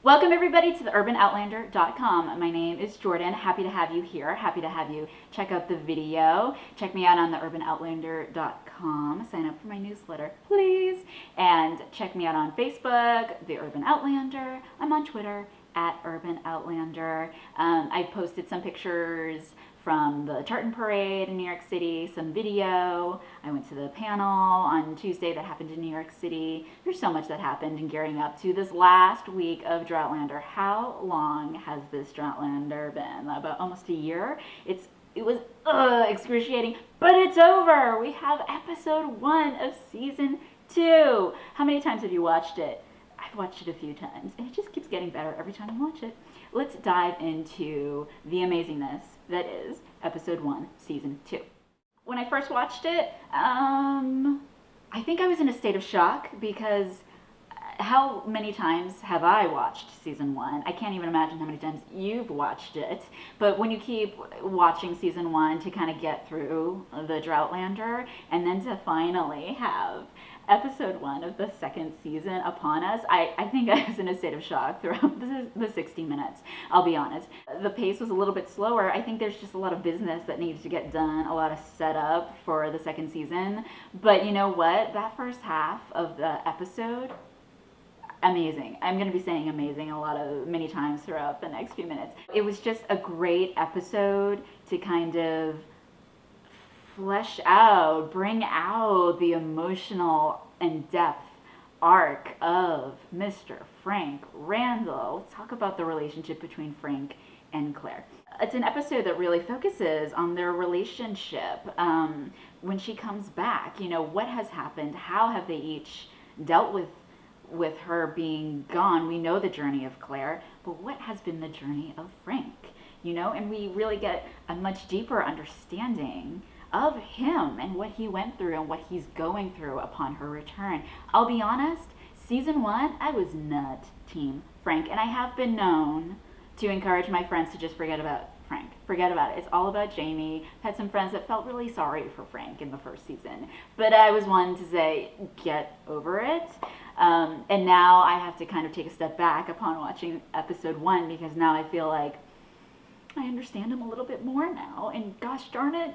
Welcome everybody to the urbanoutlander.com. My name is Jordan. Happy to have you here. Happy to have you check out the video. Check me out on the urbanoutlander.com. Sign up for my newsletter, please. And check me out on Facebook, The Urban Outlander. I'm on Twitter at Urban Outlander. I posted some pictures from the Tartan Parade in New York City, some video. I went to the panel on Tuesday that happened in New York City. There's so much that happened in gearing up to this last week of Droughtlander. How long has this Droughtlander been? About almost a year. It was excruciating, but it's over. We have episode 1 of season 2. How many times have you watched it? I've watched it a few times, and it just keeps getting better every time I watch it. Let's dive into the amazingness that is episode 1, season 2. When I first watched it, I think I was in a state of shock because how many times have I watched season 1? I can't even imagine how many times you've watched it. But when you keep watching season 1 to kind of get through the Droughtlander, and then to finally have episode 1 of the second season upon us, I think I was in a state of shock throughout the 60 minutes, I'll be honest. The pace was a little bit slower. I think there's just a lot of business that needs to get done, a lot of setup for the second season. But you know what? That first half of the episode, amazing. I'm going to be saying amazing many times throughout the next few minutes. It was just a great episode to kind of flesh out, bring out the emotional and depth arc of Mr. Frank Randall. Let's talk about the relationship between Frank and Claire. It's an episode that really focuses on their relationship. When she comes back, what has happened? How have they each dealt with her being gone? We know the journey of Claire, but what has been the journey of Frank? And we really get a much deeper understanding of him and what he went through and what he's going through upon her return. I'll be honest, season 1, I was not team Frank, and I have been known to encourage my friends to just forget about Frank. Forget about it. It's all about Jamie. I've had some friends that felt really sorry for Frank in the first season, but I was one to say, get over it. And now I have to kind of take a step back upon watching episode 1, because now I feel like I understand him a little bit more now, and gosh darn it,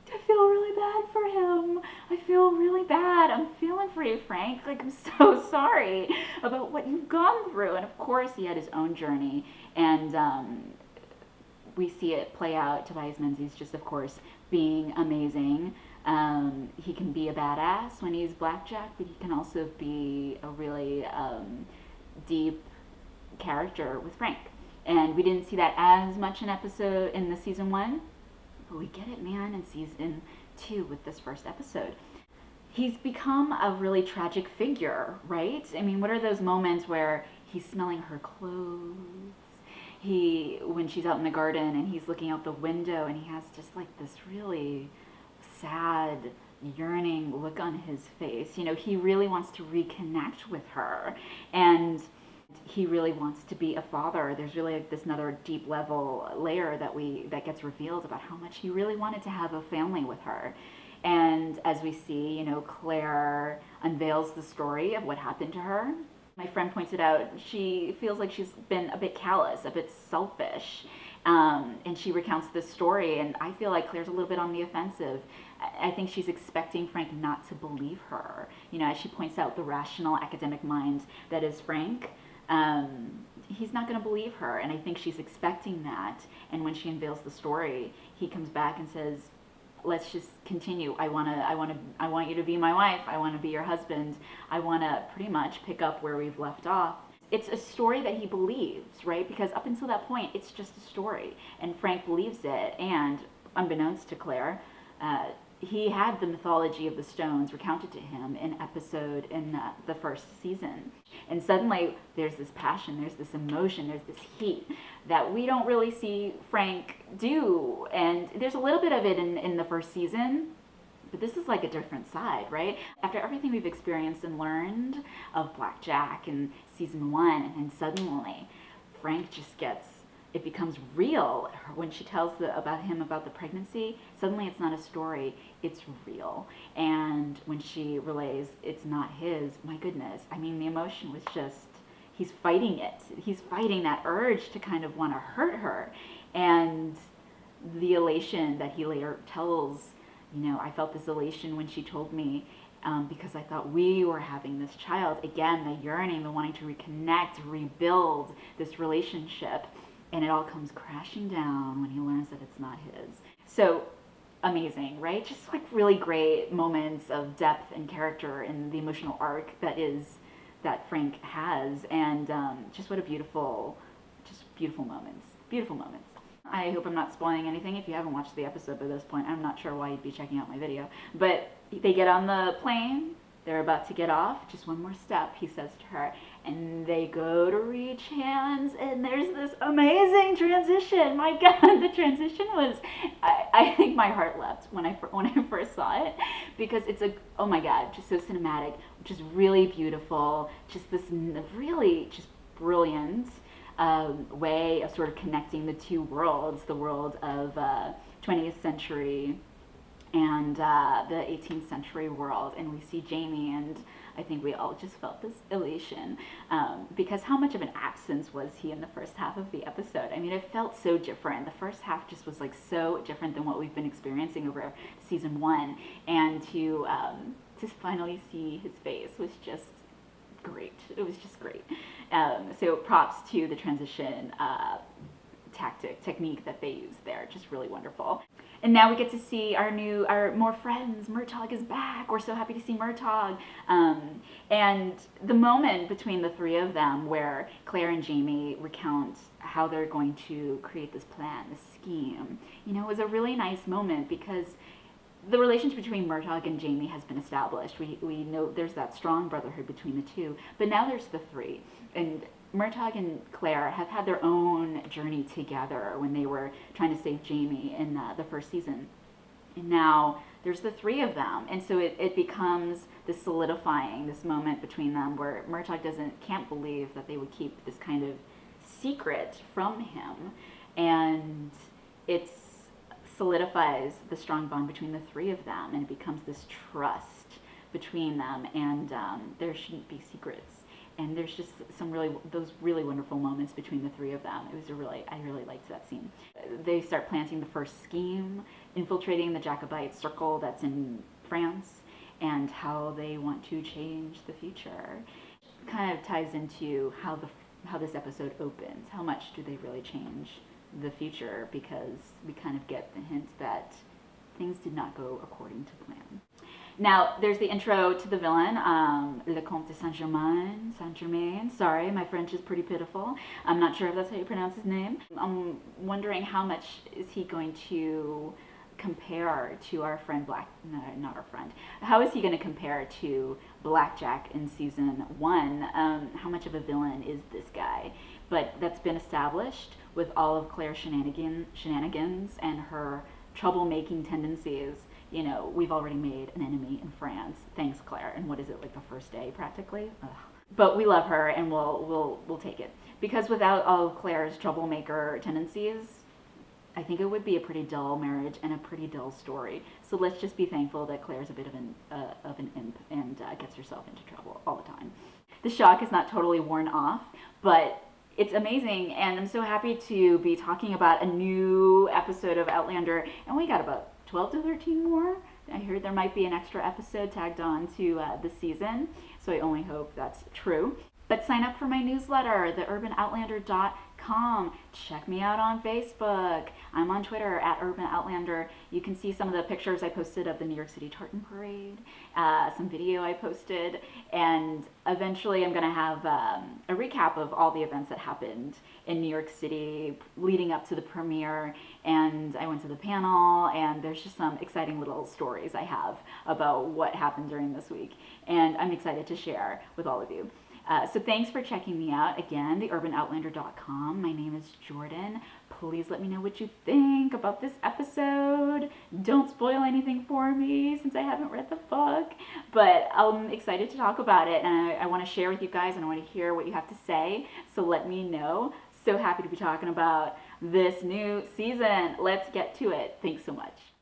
I feel really bad for him. I feel really bad. I'm feeling for you, Frank. I'm so sorry about what you've gone through. And of course, he had his own journey, and we see it play out. Tobias Menzies just, of course, being amazing. He can be a badass when he's Blackjack, but he can also be a really deep character with Frank. And we didn't see that as much in the season 1. But we get it, man, in season 2 with this first episode. He's become a really tragic figure, right? I mean, what are those moments where he's smelling her clothes? When she's out in the garden and he's looking out the window and he has just this really sad, yearning look on his face. He really wants to reconnect with her, and he really wants to be a father. There's really this another deep level layer that gets revealed about how much he really wanted to have a family with her. And as we see, Claire unveils the story of what happened to her. My friend pointed out she feels like she's been a bit callous, a bit selfish, and she recounts this story, and I feel like Claire's a little bit on the offensive. I think she's expecting Frank not to believe her. As she points out, the rational academic mind that is Frank, he's not going to believe her, and I think she's expecting that. And when she unveils the story, he comes back and says, let's just continue. I want you to be my wife. I want to be your husband. I want to pretty much pick up where we've left off. It's a story that he believes, right? Because up until that point, it's just a story, and Frank believes it. And unbeknownst to Claire, he had the mythology of the stones recounted to him in the first season. And suddenly there's this passion, there's this emotion, there's this heat that we don't really see Frank do. And there's a little bit of it in the first season, but this is a different side, right? After everything we've experienced and learned of Blackjack in season 1, and suddenly Frank just it becomes real. When she tells about the pregnancy, suddenly it's not a story, it's real. And when she relays it's not his, my goodness, I mean, the emotion was just he's fighting it. He's fighting that urge to kind of want to hurt her. And the elation that he later tells, I felt this elation when she told me, because I thought we were having this child. Again, the yearning, the wanting to reconnect, rebuild this relationship. And it all comes crashing down when he learns that it's not his. So amazing, right? Just like really great moments of depth and character in the emotional arc that Frank has. And just what a beautiful moments. Beautiful moments. I hope I'm not spoiling anything. If you haven't watched the episode by this point, I'm not sure why you'd be checking out my video. But they get on the plane. They're about to get off. Just one more step, he says to her. And they go to reach hands, and there's this amazing transition. My God, the transition was, I think my heart leapt when I first saw it, because it's oh my God, just so cinematic, just really beautiful, just this really just brilliant way of sort of connecting the two worlds, the world of 20th century and the 18th century world. And we see Jamie, and I think we all just felt this elation because how much of an absence was he in the first half of the episode? I mean, it felt so different. The first half just was like so different than what we've been experiencing over season 1, and to finally see his face was just great. It was just great. So props to the transition technique that they use there. Just really wonderful. And now we get to see our more friends. Murtagh is back. We're so happy to see Murtagh. And the moment between the three of them where Claire and Jamie recount how they're going to create this plan, this scheme, was a really nice moment, because the relationship between Murtagh and Jamie has been established. We know there's that strong brotherhood between the two, but now there's the three. And Murtagh and Claire have had their own journey together when they were trying to save Jamie in the first season. And now there's the three of them. And so it becomes this solidifying, this moment between them where Murtagh can't believe that they would keep this kind of secret from him. And it solidifies the strong bond between the three of them, and it becomes this trust between them, and there shouldn't be secrets. And there's just those really wonderful moments between the three of them. I really liked that scene. They start planting the first scheme, infiltrating the Jacobite circle that's in France, and how they want to change the future. Kind of ties into how this episode opens. How much do they really change the future? Because we kind of get the hint that things did not go according to plan. Now, there's the intro to the villain, Le Comte de Saint-Germain. Sorry, my French is pretty pitiful. I'm not sure if that's how you pronounce his name. I'm wondering how much is he going to compare to our friend not our friend. How is he going to compare to Blackjack in season 1? How much of a villain is this guy? But that's been established with all of Claire's shenanigans and her troublemaking tendencies. We've already made an enemy in France. Thanks, Claire. And what is it, like the first day, practically? Ugh. But we love her, and we'll take it. Because without all of Claire's troublemaker tendencies, I think it would be a pretty dull marriage and a pretty dull story. So let's just be thankful that Claire's a bit of an imp and gets herself into trouble all the time. The shock is not totally worn off, but it's amazing, and I'm so happy to be talking about a new episode of Outlander, and we got about 12 to 13 more. I heard there might be an extra episode tagged on to the season, so I only hope that's true. But sign up for my newsletter, theUrbanOutlander.com. Check me out on Facebook. I'm on Twitter @UrbanOutlander. You can see some of the pictures I posted of the New York City Tartan Parade, some video I posted, and eventually I'm going to have a recap of all the events that happened in New York City leading up to the premiere. And I went to the panel, and there's just some exciting little stories I have about what happened during this week, and I'm excited to share with all of you. So thanks for checking me out. Again, theUrbanOutlander.com. My name is Jordan. Please let me know what you think about this episode. Don't spoil anything for me since I haven't read the book. But I'm excited to talk about it, and I want to share with you guys, and I want to hear what you have to say. So let me know. So happy to be talking about this new season. Let's get to it. Thanks so much.